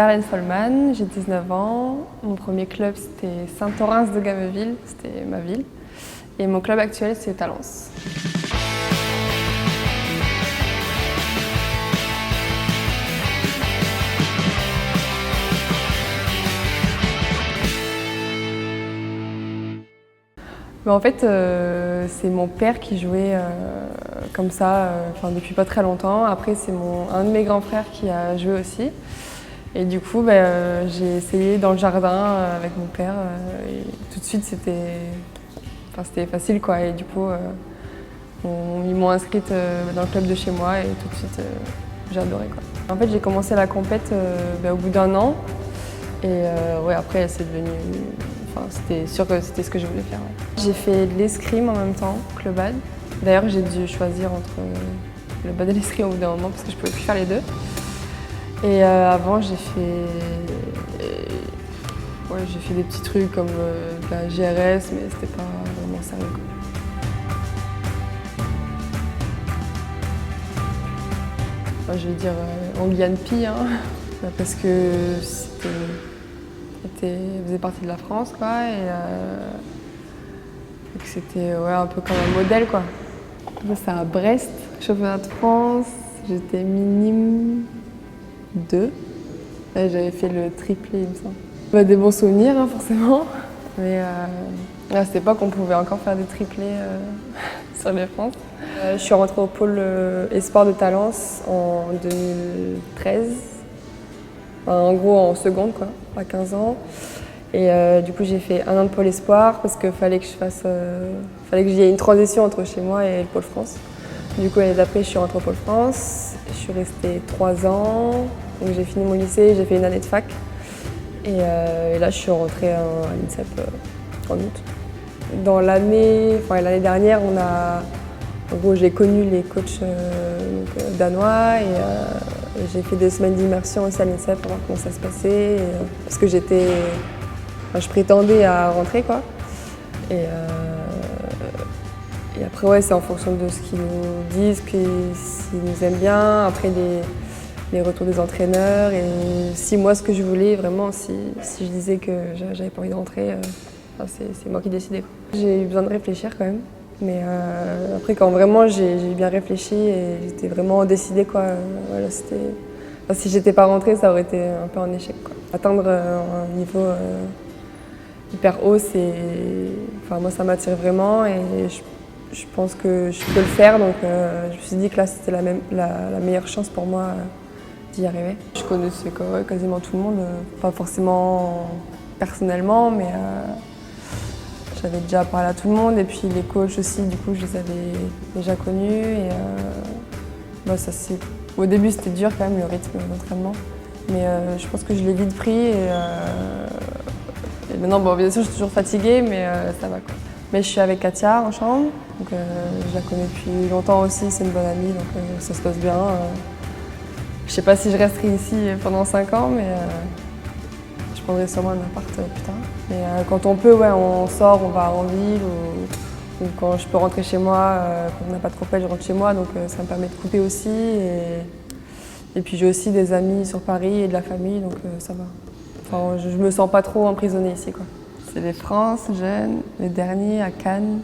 Verlaine Folman, j'ai 19 ans. Mon premier club, c'était Saint-Orens-de-Gameville, c'était ma ville. Et mon club actuel, c'est Talence. En fait, c'est mon père qui jouait comme ça depuis pas très longtemps. Après, c'est un de mes grands frères qui a joué aussi. Et du coup, j'ai essayé dans le jardin avec mon père. Et tout de suite, c'était facile, quoi. Et du coup, ils m'ont inscrite dans le club de chez moi et tout de suite, j'ai adoré, quoi. En fait, j'ai commencé la compète au bout d'1 an. Et après, c'est devenu... c'était sûr que c'était ce que je voulais faire. Ouais. J'ai fait de l'escrime en même temps que le bad. D'ailleurs, j'ai dû choisir entre le bad et l'escrime au bout d'un moment parce que je pouvais plus faire les deux. Et avant, j'ai fait des petits trucs comme de la GRS, mais c'était pas vraiment sérieux, quoi. Je vais dire Anguiane Pi, hein, parce que faisait partie de la France, quoi, et que c'était un peu comme un modèle, quoi. C'est à Brest, championnat de France, j'étais minime 2. J'avais fait le triplé, il me semble. Des bons souvenirs, hein, forcément, mais à cette époque, on pouvait encore faire des triplés sur les France. Je suis rentrée au pôle Espoir de Talence en 2013. En gros, en seconde, quoi, à 15 ans. Et du coup, j'ai fait 1 an de pôle espoir parce qu'il fallait que j'y ait une transition entre chez moi et le pôle France. Du coup, l'année d'après, je suis rentrée au pôle France. Je suis restée 3 ans. Donc, j'ai fini mon lycée, j'ai fait une année de fac. Et là, je suis rentrée à l'INSEP en août. Dans l'année dernière, en gros, j'ai connu les coachs danois et j'ai fait des semaines d'immersion aussi à l'INSEP pour voir comment ça se passait. Parce que je prétendais à rentrer, quoi. Et après, c'est en fonction de ce qu'ils nous disent, s'ils nous aiment bien. Après, les retours des entraîneurs. Et si moi, ce que je voulais, vraiment, si je disais que j'avais pas envie de rentrer, c'est moi qui décidais, quoi. J'ai eu besoin de réfléchir quand même. Mais après, quand vraiment j'ai bien réfléchi et j'étais vraiment décidée, quoi. Si j'étais pas rentrée, ça aurait été un peu un échec, quoi. Atteindre un niveau hyper haut, moi, ça m'attire vraiment et je pense que je peux le faire. Donc je me suis dit que là, c'était la meilleure chance pour moi d'y arriver. Je connaissais quasiment tout le monde, pas forcément personnellement, mais j'avais déjà parlé à tout le monde et puis les coachs aussi, du coup, je les avais déjà connus. Et au début, c'était dur quand même, le rythme d'entraînement, mais je pense que je l'ai vite pris. Et maintenant, bien sûr, je suis toujours fatiguée, mais ça va, quoi. Mais je suis avec Katia en chambre, donc je la connais depuis longtemps aussi, c'est une bonne amie, donc ça se passe bien. Je sais pas si je resterai ici pendant 5 ans, mais je prendrai sûrement un appart plus tard. Mais quand on peut, on sort, on va en ville, ou quand je peux rentrer chez moi, quand on n'a pas de compète, je rentre chez moi, donc ça me permet de couper aussi. Et puis j'ai aussi des amis sur Paris et de la famille, donc ça va. Enfin, je me sens pas trop emprisonnée ici, quoi. C'est les France jeunes, les derniers à Cannes,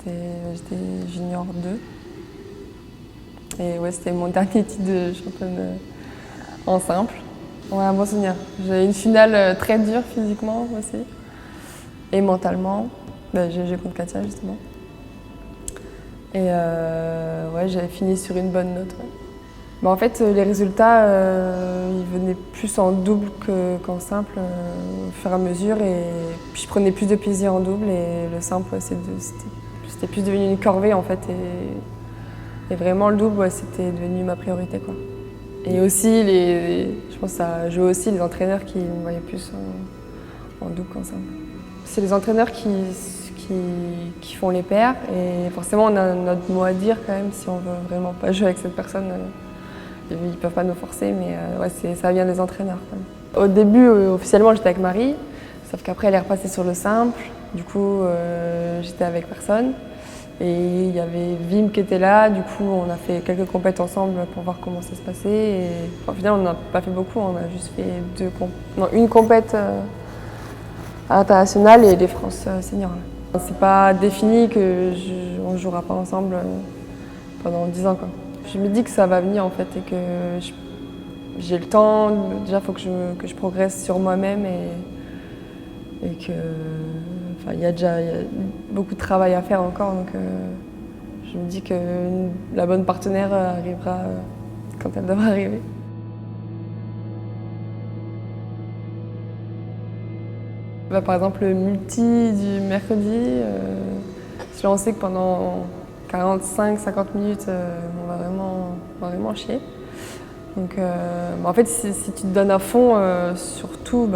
j'étais junior 2. Et c'était mon dernier titre de championne en simple. Ouais, un bon souvenir. J'ai une finale très dure physiquement aussi et mentalement. J'ai joué contre Katia justement. Et j'avais fini sur une bonne note. Ouais. En fait, les résultats, ils venaient plus en double qu'en simple au fur et à mesure. Et puis je prenais plus de plaisir en double et le simple, c'était plus devenu une corvée en fait. Et vraiment, le double, c'était devenu ma priorité, quoi. Et aussi, je pense que ça joue aussi les entraîneurs qui me voyaient plus en double qu'en simple. C'est les entraîneurs qui font les pairs et forcément, on a notre mot à dire quand même si on veut vraiment pas jouer avec cette personne. Ils ne peuvent pas nous forcer, mais ça vient des entraîneurs, quand même. Au début, officiellement, j'étais avec Marie, sauf qu'après, elle est repassée sur le simple. Du coup, j'étais avec personne. Et il y avait Vim qui était là, du coup on a fait quelques compètes ensemble pour voir comment ça se passait. Et au final on n'a pas fait beaucoup, on a juste fait une compète internationale et les France seniors. C'est pas défini qu'on ne jouera pas ensemble pendant 10 ans, quoi. Je me dis que ça va venir en fait et que j'ai le temps. Déjà il faut que je progresse sur moi-même et que il y a beaucoup de travail à faire encore, donc je me dis que la bonne partenaire arrivera quand elle devra arriver. Par exemple, le multi du mercredi, si on sait que pendant 45-50 minutes, on va vraiment chier. Donc, en fait, si tu te donnes à fond sur tout,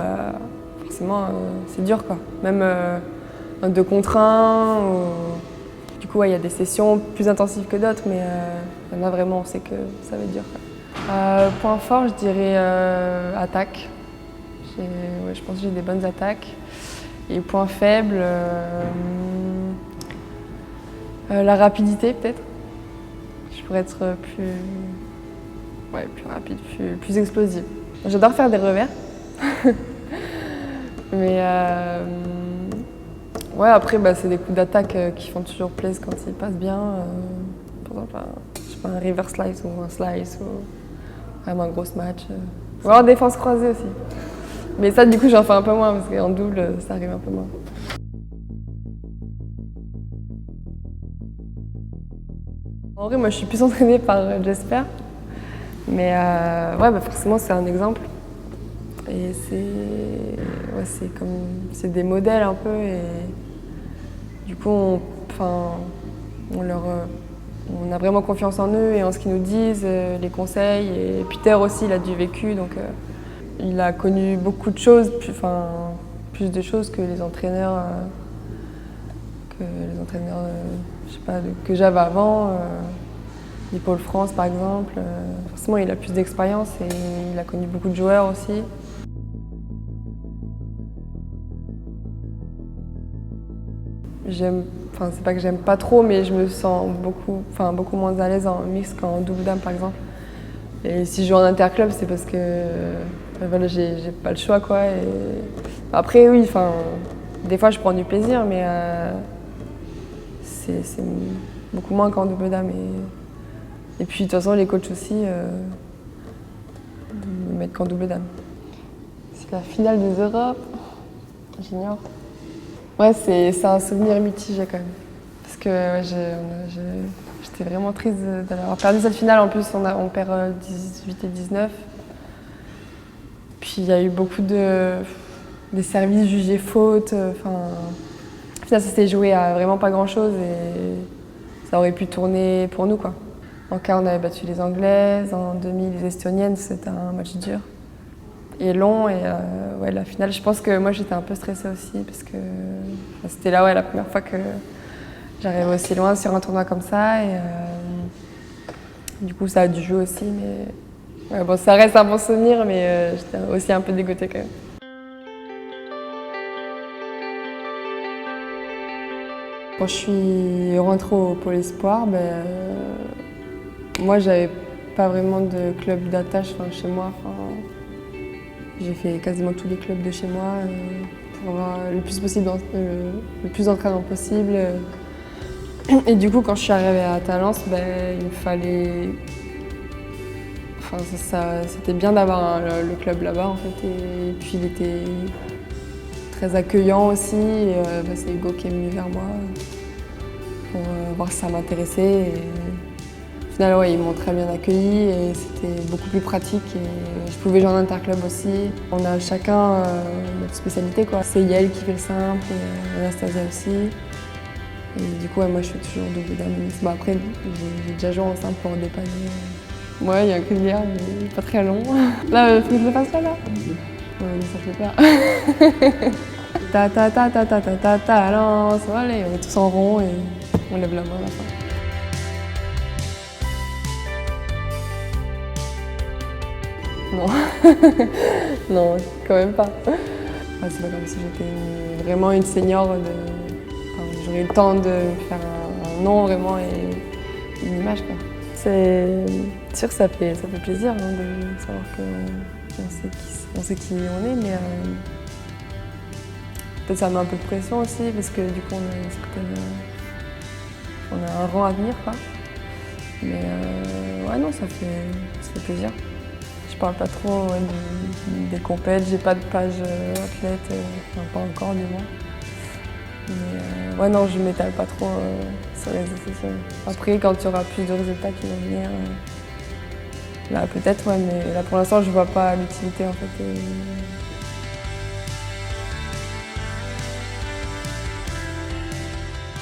forcément, c'est dur, quoi. Même un 2 contre 1. Du coup, il y a des sessions plus intensives que d'autres, mais il y en a vraiment, on sait que ça va être dur, quoi. Point fort, je dirais attaque. Je pense que j'ai des bonnes attaques. Et point faible, la rapidité peut-être. Je pourrais être plus rapide, plus explosive. J'adore faire des revers. Mais après, c'est des coups d'attaque qui font toujours plaisir quand ils passent bien. Par exemple, un reverse slice ou un slice ou vraiment un gros match. Ou alors défense croisée aussi. Mais ça, du coup, j'en fais un peu moins parce qu'en double, ça arrive un peu moins. En vrai, moi, je suis plus entraînée par Jesper. Mais forcément, c'est un exemple. Et c'est des modèles un peu. Et du coup, on a vraiment confiance en eux et en ce qu'ils nous disent, les conseils. Et Peter aussi, il a du vécu, donc il a connu beaucoup de choses, plus de choses que les entraîneurs, je sais pas, que j'avais avant. Les Pôle France par exemple. Forcément, il a plus d'expérience et il a connu beaucoup de joueurs aussi. C'est pas que j'aime pas trop, mais je me sens beaucoup moins à l'aise en mix qu'en double dame par exemple. Et si je joue en interclub, c'est parce que j'ai pas le choix, quoi. Et après, oui, des fois je prends du plaisir, mais c'est beaucoup moins qu'en double dame. Et puis de toute façon, les coachs aussi me mettent qu'en double dame. C'est la finale des Europes, junior. Ouais, c'est un souvenir mitigé quand même. Parce que j'étais vraiment triste d'avoir perdu cette finale. En plus, on perd 18 et 19. Puis il y a eu beaucoup des services jugés fautes. Au final, ça s'est joué à vraiment pas grand-chose et ça aurait pu tourner pour nous, quoi. En quart, on avait battu les Anglaises. En demi, les Estoniennes. C'était un match dur et long. Et la finale, je pense que moi, j'étais un peu stressée aussi parce que c'était là, la première fois que j'arrivais aussi loin sur un tournoi comme ça. Et du coup, ça a dû jouer aussi. Mais ça reste un bon souvenir, mais j'étais aussi un peu dégoûtée quand même. Quand je suis rentrée au Pôle Espoir, moi, j'avais pas vraiment de club d'attache chez moi. J'ai fait quasiment tous les clubs de chez moi pour avoir le plus d'entraînement possible. Et du coup, quand je suis arrivée à Talence, il me fallait. C'était bien d'avoir le club là-bas en fait. Et puis il était très accueillant aussi. C'est Hugo qui est venu vers moi pour voir si ça m'intéressait. Au final, ils m'ont très bien accueilli et c'était beaucoup plus pratique. Et je pouvais jouer en interclub aussi. On a chacun notre spécialité, quoi. C'est Yael qui fait le simple et Anastasia aussi. Et du coup, moi, je fais toujours double dame. Après, j'ai déjà joué en simple pour dépanner. Ouais, il y a un cri de bière, mais pas très long. Là, faut que je le fasse là. Mais ça je fais pas. Ta, lance, allez, on est tous en rond et on lève la main à la fin. Non, non, quand même pas. C'est pas comme si j'étais vraiment une senior. J'aurais eu le temps de faire un nom vraiment et une image, quoi. C'est sûr que ça fait plaisir hein, de savoir qu'on sait qui on est, mais peut-être ça met un peu de pression aussi parce que du coup on a un rang à venir, quoi. Mais ouais, non, ça fait plaisir. Je parle pas trop des compètes, j'ai pas de page athlète, enfin pas encore du moins. Mais ouais, non, je m'étale pas trop sur les réseaux sociaux. Après, quand il y aura plus de résultats qui vont venir, là peut-être, ouais, mais là pour l'instant, je vois pas l'utilité en fait.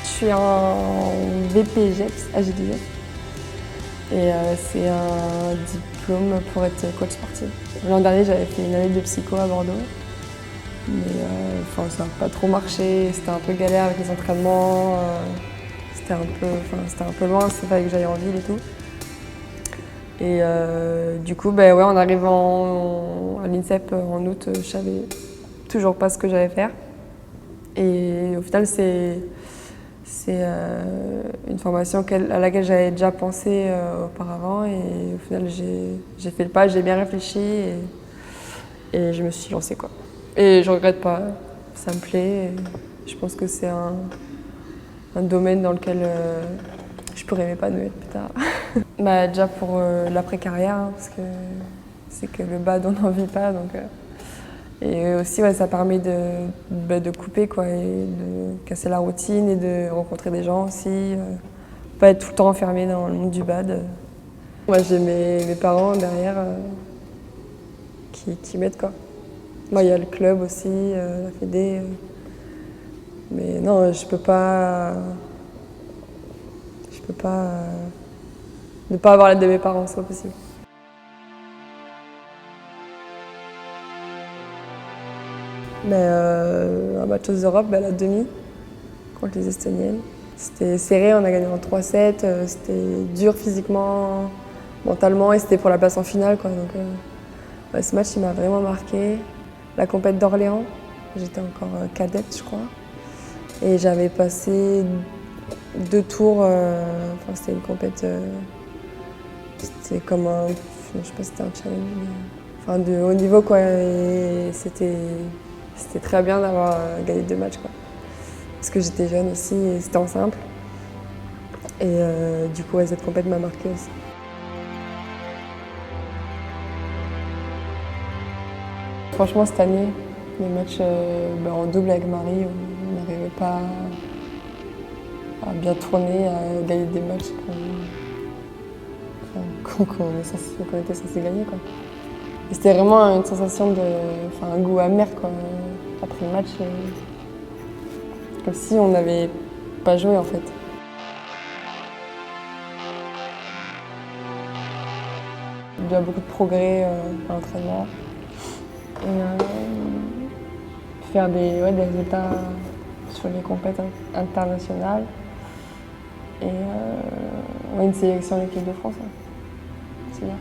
Je suis en VP GEPS, AG2F. Et c'est un diplôme pour être coach sportif. L'an dernier, j'avais fait une année de psycho à Bordeaux. Mais ça n'a pas trop marché, c'était un peu galère avec les entraînements. C'était un peu loin, c'est fallait que j'aille en ville et tout. Et du coup, ouais, en arrivant à l'INSEP en août, je savais toujours pas ce que j'allais faire. Et au final, c'est une formation à laquelle j'avais déjà pensé auparavant. Et au final, j'ai fait le pas, j'ai bien réfléchi et je me suis lancée, quoi. Et je regrette pas, ça me plaît. Et je pense que c'est un domaine dans lequel je pourrais m'épanouir plus tard. Déjà pour l'après-carrière, hein, parce que c'est que le bad on n'en vit pas. Donc, et aussi ouais, ça permet de couper quoi, et de casser la routine et de rencontrer des gens aussi. Pas être tout le temps enfermé dans le monde du bad. Moi j'ai mes parents derrière qui m'aident, quoi. Moi il y a le club aussi, la fédé. Mais non, je peux pas ne pas avoir l'aide de mes parents, c'est pas possible. Mais un match aux Europes, la demi, contre les Estoniennes. C'était serré, on a gagné en 3-7, c'était dur physiquement, mentalement, et c'était pour la place en finale, quoi. Donc, ouais, ce match, il m'a vraiment marqué. La compète d'Orléans, j'étais encore cadette, je crois. Et j'avais passé 2 tours, c'était une compète, c'était comme un, je sais pas si c'était un challenge, mais, de haut niveau, quoi. Et c'était très bien d'avoir gagné 2 matchs, quoi. Parce que j'étais jeune aussi et c'était en simple. Et du coup, ouais, cette compète m'a marqué aussi. Franchement, cette année, les matchs en double avec Marie, on n'arrivait pas à bien tourner, à gagner des matchs qu'on était censé gagner, quoi. Et c'était vraiment une sensation un goût amer, quoi. Après le match, comme si on n'avait pas joué en fait. Il y a beaucoup de progrès à l'entraînement. Et faire des résultats sur les compétitions internationales. Et une sélection de l'équipe de France. Ouais. C'est bien.